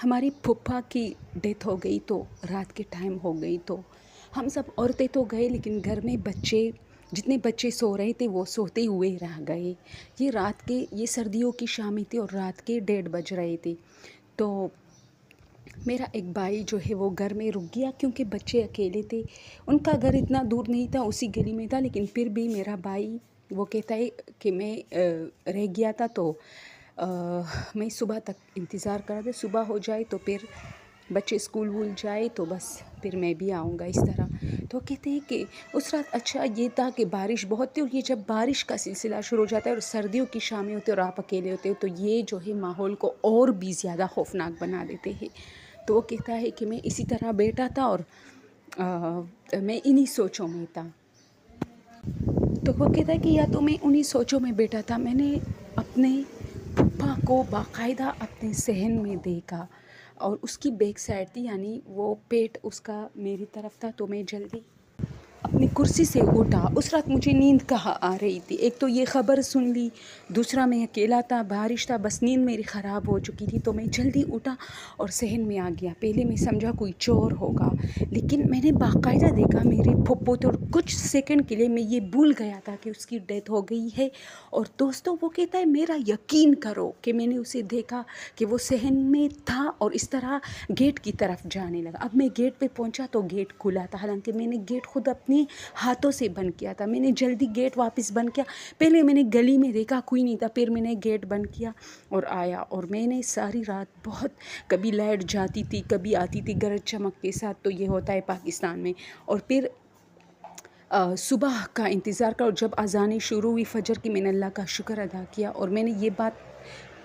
हमारी फूफा की डेथ हो गई तो रात के टाइम हो गई, तो हम सब औरतें तो गए लेकिन घर में बच्चे, जितने बच्चे सो रहे थे वो सोते हुए रह गए। ये सर्दियों की शामें थी और रात के 1:30 बज रहे थे। तो मेरा एक भाई जो है वो घर में रुक गया क्योंकि बच्चे अकेले थे। उनका घर इतना दूर नहीं था, उसी गली में था, लेकिन फिर भी मेरा भाई वो कहता है कि मैं रह गया था, तो मैं सुबह तक इंतज़ार कर रहा था, सुबह हो जाए तो फिर बच्चे स्कूल वूल जाए तो बस फिर मैं भी आऊँगा इस तरह। तो कहते हैं कि उस रात अच्छा ये था कि बारिश बहुत थी, और ये जब बारिश का सिलसिला शुरू हो जाता है और सर्दियों की शामें होती है और आप अकेले होते हो, तो ये जो है माहौल को और भी ज़्यादा खौफनाक बना देते हैं। तो वो कहता है कि मैं इसी तरह बैठा था और मैं इन्हीं सोचों में था। तो वो कहता है कि या तो मैं उन्हीं सोचों में बैठा था, मैंने अपने फूफा को बाकायदा अपने सहन में देखा और उसकी बैक साइड थी, यानी वो पेट उसका मेरी तरफ था। तो मैं जल्दी अपनी कुर्सी से उठा। उस रात मुझे नींद कहाँ आ रही थी, एक तो ये ख़बर सुन ली, दूसरा मैं अकेला था, बारिश था, बस नींद मेरी ख़राब हो चुकी थी। तो मैं जल्दी उठा और सहन में आ गया। पहले मैं समझा कोई चोर होगा, लेकिन मैंने बाकायदा देखा मेरी फुप्पो, तो कुछ सेकंड के लिए मैं ये भूल गया था कि उसकी डेथ हो गई है। और दोस्तों वो कहता है मेरा यकीन करो कि मैंने उसे देखा कि वो सहन में था और इस तरह गेट की तरफ जाने लगा। अब मैं गेट पे पहुंचा तो गेट खुला था, हालांकि मैंने गेट खुद अपने हाथों से बंद किया था। मैंने जल्दी गेट वापस बंद किया। पहले मैंने गली में देखा कोई नहीं था, फिर मैंने गेट बंद किया और आया। और मैंने सारी रात बहुत, कभी लाइट जाती थी कभी आती थी गरज चमक के साथ, तो ये होता है पाकिस्तान में। और फिर सुबह का इंतज़ार कर, और जब अज़ानें शुरू हुई फ़जर की, मैंने अल्लाह का शुक्र अदा किया। और मैंने ये बात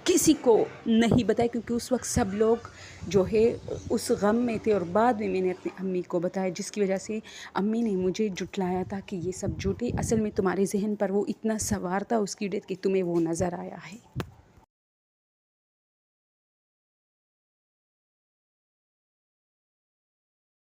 किसी को नहीं बताया क्योंकि उस वक्त सब लोग जो है उस गम में थे। और बाद में मैंने अपनी अम्मी को बताया, जिसकी वजह से अम्मी ने मुझे जुटलाया था कि ये सब झूठ है, असल में तुम्हारे जहन पर वो इतना सवार था उसकी डेथ कि तुम्हें वो नज़र आया है।